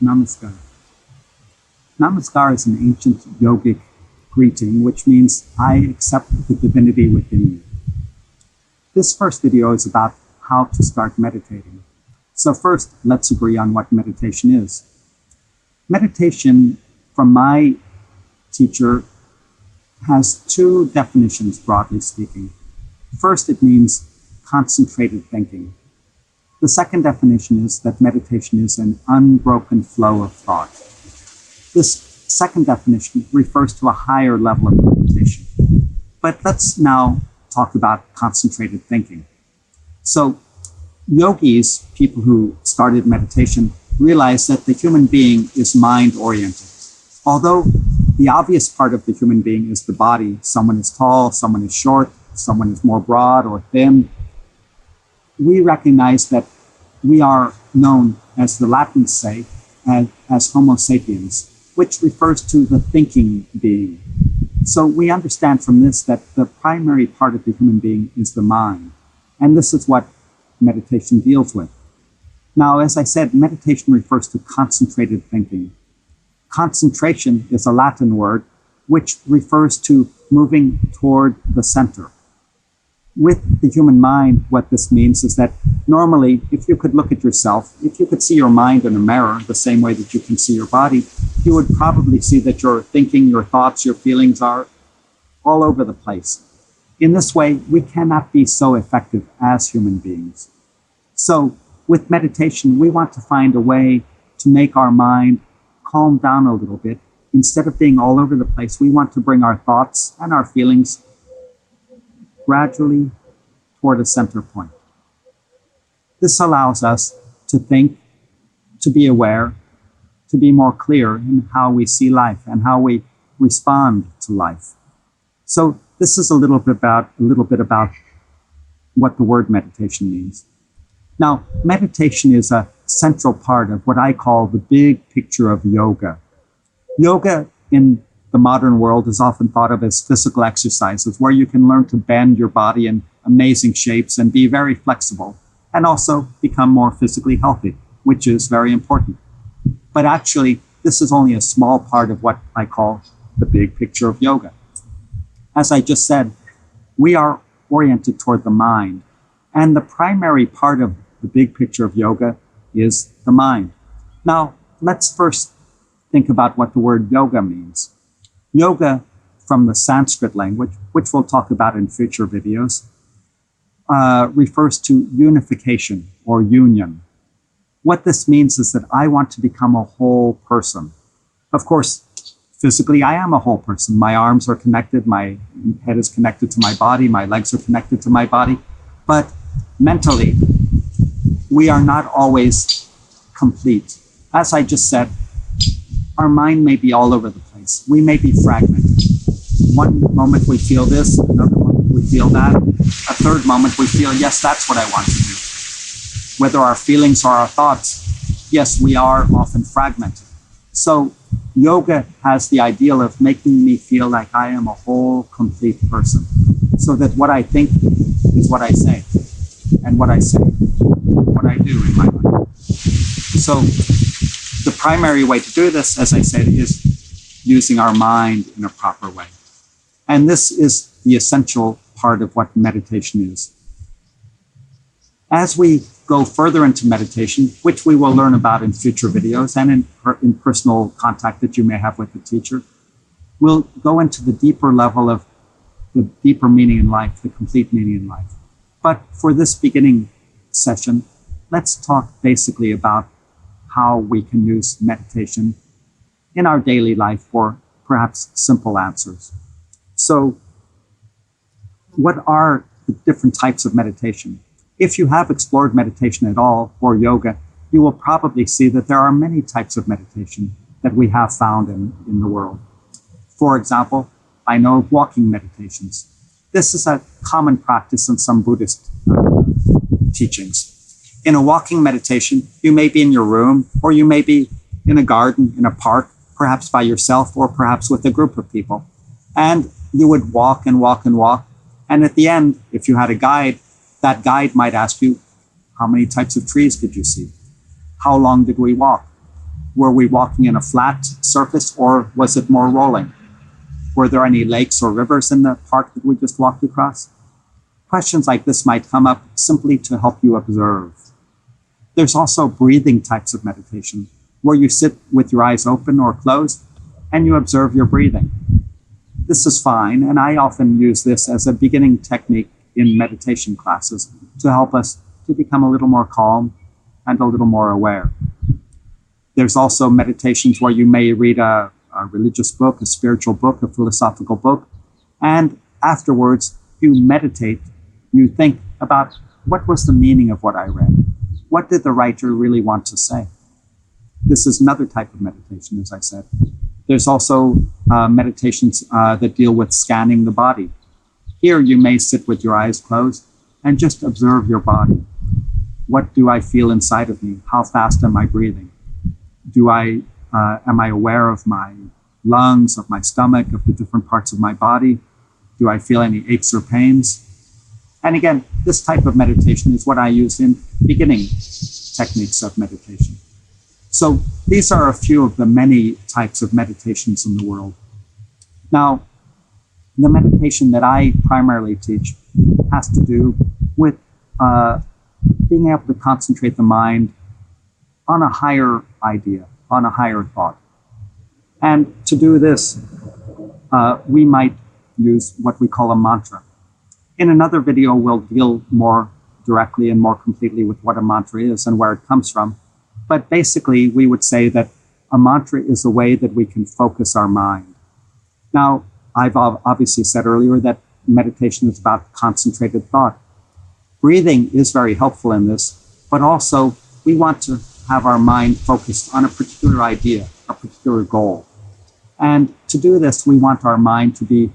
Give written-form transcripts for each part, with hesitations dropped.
Namaskar. Namaskar is an ancient yogic greeting, which means I accept the divinity within you. This first video is about how to start meditating. So first, let's agree on what meditation is. Meditation, from my teacher, has two definitions, broadly speaking. First, it means concentrated thinking. The second definition is that meditation is an unbroken flow of thought. This second definition refers to a higher level of meditation. But let's now talk about concentrated thinking. So yogis, people who started meditation, realized that the human being is mind-oriented. Although the obvious part of the human being is the body, someone is tall, someone is short, someone is more broad or thin, we recognize that we are known, as the Latins say, as Homo sapiens, which refers to the thinking being. So we understand from this that the primary part of the human being is the mind. And this is what meditation deals with. Now, as I said, meditation refers to concentrated thinking. Concentration is a Latin word which refers to moving toward the center. With the human mind, what this means is that normally, if you could look at yourself, if you could see your mind in a mirror the same way that you can see your body, you would probably see that your thinking, your thoughts, your feelings are all over the place. In this way, we cannot be so effective as human beings. So with meditation, we want to find a way to make our mind calm down a little bit. Instead of being all over the place, we want to bring our thoughts and our feelings gradually toward a center point. This allows us to think, to be aware, to be more clear in how we see life and how we respond to life. So this is a little bit about what the word meditation means. Now, meditation is a central part of what I call the big picture of yoga. Yoga in the modern world is often thought of as physical exercises where you can learn to bend your body in amazing shapes and be very flexible and also become more physically healthy, which is very important. But actually, this is only a small part of what I call the big picture of yoga. As I just said, we are oriented toward the mind, and the primary part of the big picture of yoga is the mind. Now, let's first think about what the word yoga means. Yoga, from the Sanskrit language, which we'll talk about in future videos, refers to unification or union. What this means is that I want to become a whole person. Of course, physically, I am a whole person. My arms are connected, my head is connected to my body, my legs are connected to my body. But mentally, we are not always complete. As I just said, our mind may be all over the place. We may be fragmented. One moment we feel this, another moment we feel that, a third moment we feel, yes, that's what I want to do. Whether our feelings or our thoughts, yes, we are often fragmented. So yoga has the ideal of making me feel like I am a whole, complete person, so that what I think is what I say, and what I say, what I do in my life. So the primary way to do this, as I said, is using our mind in a proper way. And this is the essential part of what meditation is. As we go further into meditation, which we will learn about in future videos and in personal contact that you may have with the teacher, we'll go into the deeper level of the deeper meaning in life, the complete meaning in life. But for this beginning session, let's talk basically about how we can use meditation in our daily life for perhaps simple answers. So what are the different types of meditation? If you have explored meditation at all, or yoga, you will probably see that there are many types of meditation that we have found in the world. For example, I know of walking meditations. This is a common practice in some Buddhist teachings. In a walking meditation, you may be in your room, or you may be in a garden, in a park, perhaps by yourself, or perhaps with a group of people. And you would walk and walk and walk. And at the end, if you had a guide, that guide might ask you, how many types of trees did you see? How long did we walk? Were we walking in a flat surface, or was it more rolling? Were there any lakes or rivers in the park that we just walked across? Questions like this might come up simply to help you observe. There's also breathing types of meditation, where you sit with your eyes open or closed and you observe your breathing. This is fine, and I often use this as a beginning technique in meditation classes to help us to become a little more calm and a little more aware. There's also meditations where you may read a religious book, a spiritual book, a philosophical book, and afterwards you meditate, you think about what was the meaning of what I read? What did the writer really want to say? This is another type of meditation, as I said. There's also meditations that deal with scanning the body. Here you may sit with your eyes closed and just observe your body. What do I feel inside of me? How fast am I breathing? Am I aware of my lungs, of my stomach, of the different parts of my body? Do I feel any aches or pains? And again, this type of meditation is what I use in beginning techniques of meditation. So these are a few of the many types of meditations in the world. Now, the meditation that I primarily teach has to do with being able to concentrate the mind on a higher idea, on a higher thought. And to do this, we might use what we call a mantra. In another video, we'll deal more directly and more completely with what a mantra is and where it comes from. But basically, we would say that a mantra is a way that we can focus our mind. Now, I've obviously said earlier that meditation is about concentrated thought. Breathing is very helpful in this, but also we want to have our mind focused on a particular idea, a particular goal. And to do this, we want our mind to be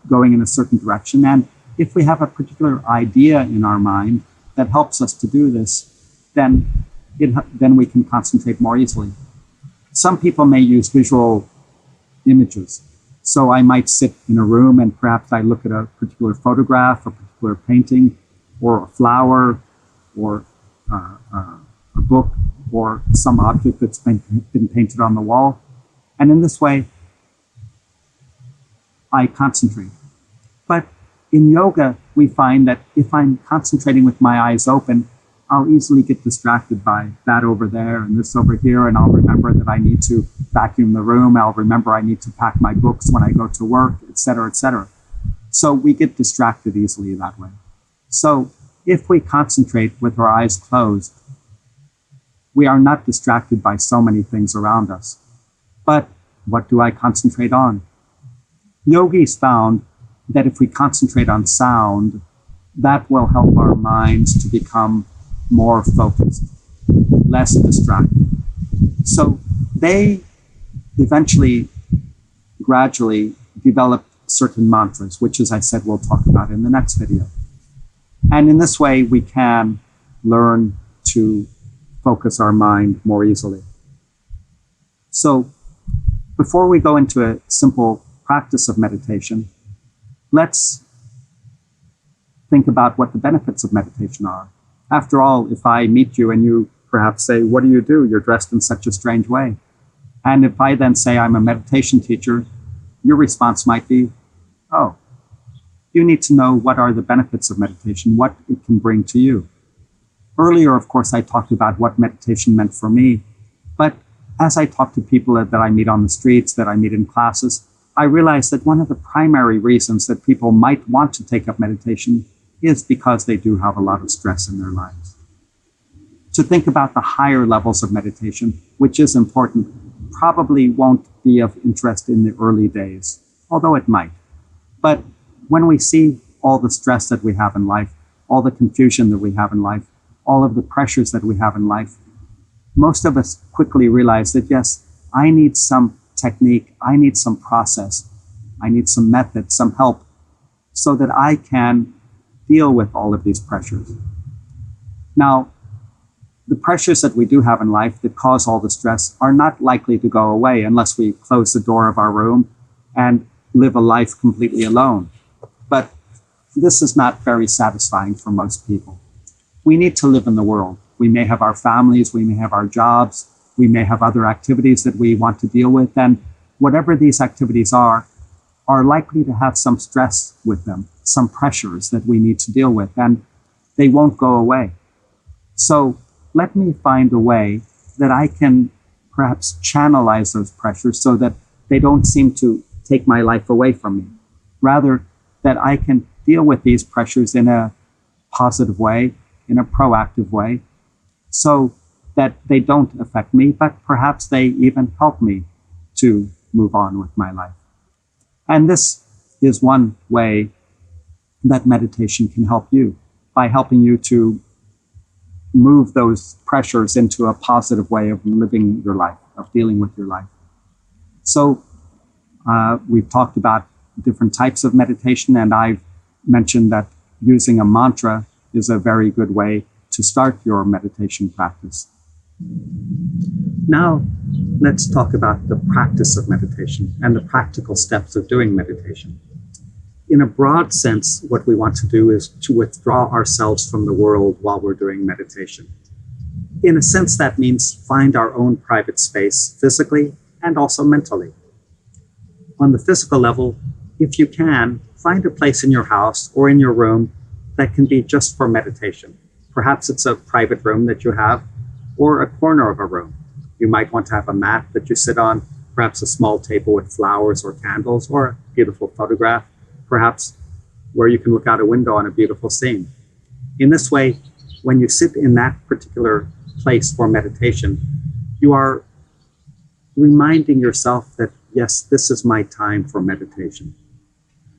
going in a certain direction. And if we have a particular idea in our mind that helps us to do this, then we can concentrate more easily. Some people may use visual images. So I might sit in a room and perhaps I look at a particular photograph, a particular painting, or a flower, or a book, or some object that's been painted on the wall. And in this way, I concentrate. But in yoga, we find that if I'm concentrating with my eyes open, I'll easily get distracted by that over there and this over here, and I'll remember that I need to vacuum the room. I'll remember I need to pack my books when I go to work, etc., etc. So we get distracted easily that way. So if we concentrate with our eyes closed, we are not distracted by so many things around us. But what do I concentrate on? Yogis found that if we concentrate on sound, that will help our minds to become more focused, less distracted. So they eventually, gradually developed certain mantras, which, as I said, we'll talk about in the next video. And in this way, we can learn to focus our mind more easily. So before we go into a simple practice of meditation, let's think about what the benefits of meditation are. After all, if I meet you and you perhaps say, "What do you do? You're dressed in such a strange way." And if I then say I'm a meditation teacher, your response might be, "Oh, you need to know what are the benefits of meditation, what it can bring to you." Earlier, of course, I talked about what meditation meant for me. But as I talk to people that I meet on the streets, that I meet in classes, I realize that one of the primary reasons that people might want to take up meditation is because they do have a lot of stress in their lives. To think about the higher levels of meditation, which is important, probably won't be of interest in the early days, although it might. But when we see all the stress that we have in life, all the confusion that we have in life, all of the pressures that we have in life, most of us quickly realize that, yes, I need some technique, I need some process, I need some method, some help, so that I can deal with all of these pressures. Now, the pressures that we do have in life that cause all the stress are not likely to go away unless we close the door of our room and live a life completely alone. But this is not very satisfying for most people. We need to live in the world. We may have our families, we may have our jobs, We may have other activities that we want to deal with. And whatever these activities are likely to have some stress with them, some pressures that we need to deal with, and they won't go away. So let me find a way that I can perhaps channelize those pressures so that they don't seem to take my life away from me. Rather, that I can deal with these pressures in a positive way, in a proactive way, so that they don't affect me, but perhaps they even help me to move on with my life. And this is one way that meditation can help you, by helping you to move those pressures into a positive way of living your life, of dealing with your life. So we've talked about different types of meditation, and I've mentioned that using a mantra is a very good way to start your meditation practice. Now, let's talk about the practice of meditation and the practical steps of doing meditation. In a broad sense, what we want to do is to withdraw ourselves from the world while we're doing meditation. In a sense, that means find our own private space physically and also mentally. On the physical level, if you can, find a place in your house or in your room that can be just for meditation. Perhaps it's a private room that you have, or a corner of a room. You might want to have a mat that you sit on, perhaps a small table with flowers or candles, or a beautiful photograph, perhaps where you can look out a window on a beautiful scene. In this way, when you sit in that particular place for meditation, you are reminding yourself that, yes, this is my time for meditation.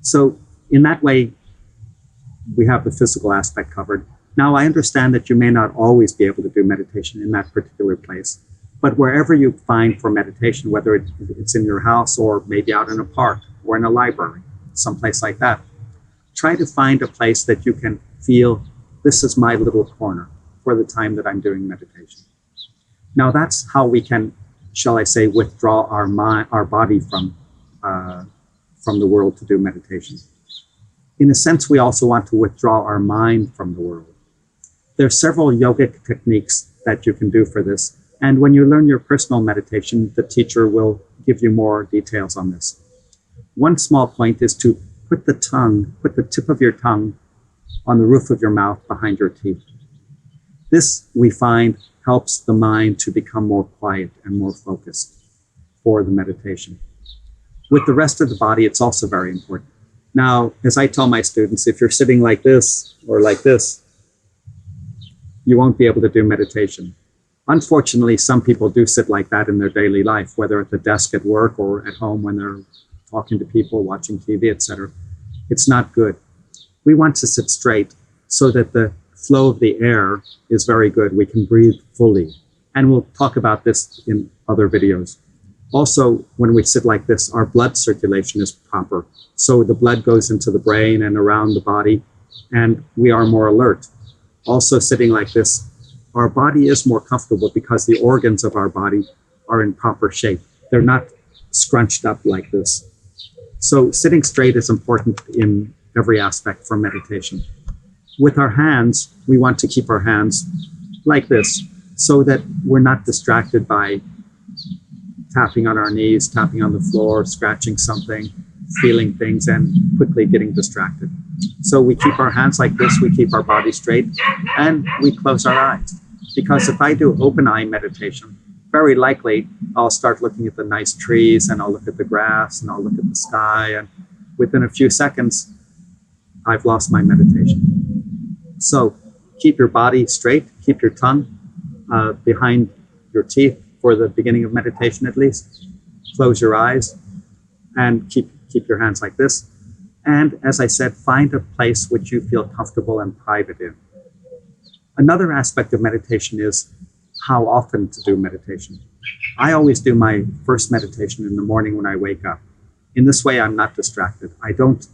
So in that way, we have the physical aspect covered. Now, I understand that you may not always be able to do meditation in that particular place, but wherever you find for meditation, whether it's in your house or maybe out in a park or in a library, someplace like that, try to find a place that you can feel, this is my little corner for the time that I'm doing meditation. Now, that's how we can, shall I say, withdraw our body from the world to do meditation. In a sense, we also want to withdraw our mind from the world. There are several yogic techniques that you can do for this. And when you learn your personal meditation, the teacher will give you more details on this. One small point is to put the tip of your tongue on the roof of your mouth behind your teeth. This, we find, helps the mind to become more quiet and more focused for the meditation. With the rest of the body, it's also very important. Now, as I tell my students, if you're sitting like this or like this, you won't be able to do meditation. Unfortunately, some people do sit like that in their daily life, whether at the desk at work or at home when they're talking to people, watching TV, etc. It's not good. We want to sit straight so that the flow of the air is very good. We can breathe fully. And we'll talk about this in other videos. Also, when we sit like this, our blood circulation is proper. So the blood goes into the brain and around the body, and we are more alert. Also, sitting like this, our body is more comfortable because the organs of our body are in proper shape. They're not scrunched up like this. So sitting straight is important in every aspect for meditation. With our hands, we want to keep our hands like this so that we're not distracted by tapping on our knees, tapping on the floor, scratching something, feeling things, and quickly getting distracted. So we keep our hands like this, we keep our body straight, and we close our eyes. Because if I do open eye meditation, very likely I'll start looking at the nice trees, and I'll look at the grass, and I'll look at the sky, and within a few seconds, I've lost my meditation. So keep your body straight, keep your tongue behind your teeth for the beginning of meditation at least. Close your eyes and keep your hands like this. And as I said, find a place which you feel comfortable and private in. Another aspect of meditation is how often to do meditation. I always do my first meditation in the morning when I wake up. In this way, I'm not distracted. I don't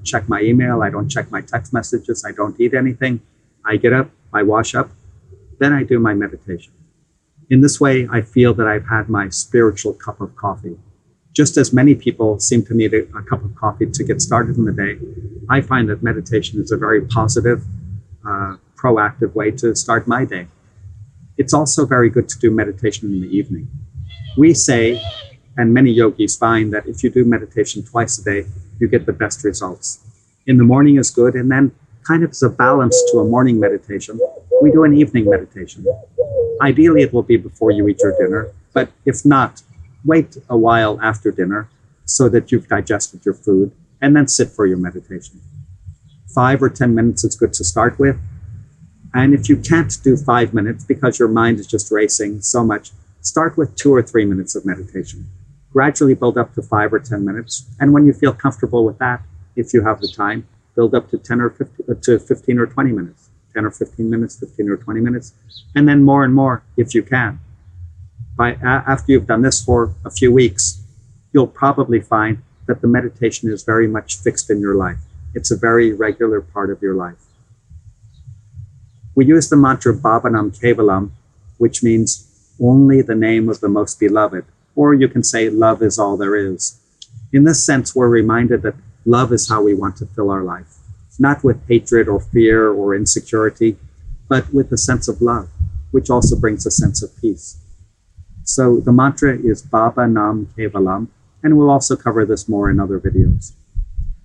check my email. I don't check my text messages. I don't eat anything. I get up, I wash up, then I do my meditation. In this way, I feel that I've had my spiritual cup of coffee. Just as many people seem to need a cup of coffee to get started in the day, I find that meditation is a very positive, proactive way to start my day. It's also very good to do meditation in the evening. We say, and many yogis find, that if you do meditation twice a day, you get the best results. In the morning is good, and then kind of as a balance to a morning meditation, we do an evening meditation. Ideally, it will be before you eat your dinner, but if not, wait a while after dinner so that you've digested your food, and then sit for your meditation. 5 or 10 minutes is good to start with. And if you can't do 5 minutes because your mind is just racing so much, start with 2 or 3 minutes of meditation. Gradually build up to 5 or 10 minutes. And when you feel comfortable with that, if you have the time, build up to 10 or 15 or 20 minutes, 10 or 15 minutes, 15 or 20 minutes, and then more and more if you can. After you've done this for a few weeks, you'll probably find that the meditation is very much fixed in your life. It's a very regular part of your life. We use the mantra Bhavanam Kevalam, which means only the name of the most beloved, or you can say love is all there is. In this sense, we're reminded that love is how we want to fill our life, not with hatred or fear or insecurity, but with a sense of love, which also brings a sense of peace. So the mantra is Bhavanam Kevalam, and we'll also cover this more in other videos.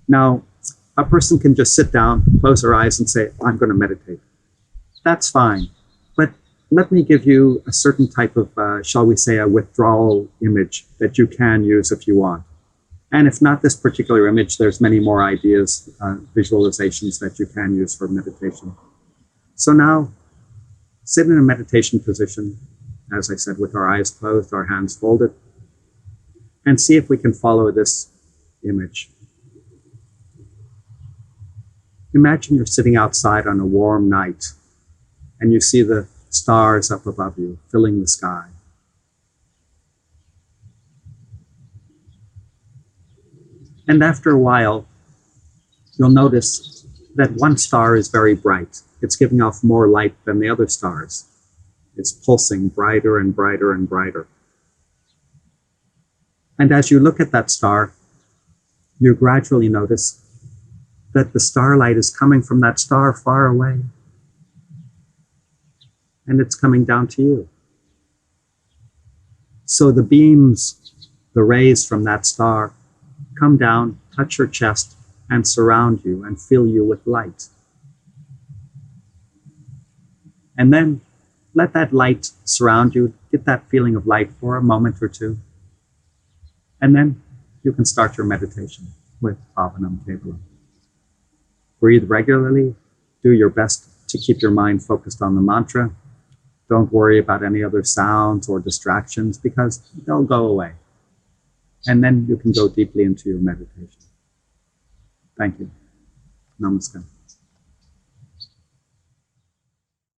Now, a person can just sit down, close their eyes and say, I'm going to meditate. That's fine. But let me give you a certain type of, shall we say, a withdrawal image that you can use if you want. And if not this particular image, there's many more ideas, visualizations that you can use for meditation. So now, sit in a meditation position, as I said, with our eyes closed, our hands folded, and see if we can follow this image. Imagine you're sitting outside on a warm night, and you see the stars up above you, filling the sky. And after a while, you'll notice that one star is very bright. It's giving off more light than the other stars. It's pulsing brighter and brighter and brighter. And as you look at that star, you gradually notice that the starlight is coming from that star far away. And it's coming down to you. So the beams, the rays from that star, come down, touch your chest, and surround you and fill you with light. And then let that light surround you, get that feeling of light for a moment or two. And then you can start your meditation with Bhavanam Kevalam. Breathe regularly, do your best to keep your mind focused on the mantra. Don't worry about any other sounds or distractions because they'll go away. And then you can go deeply into your meditation. Thank you. Namaskar.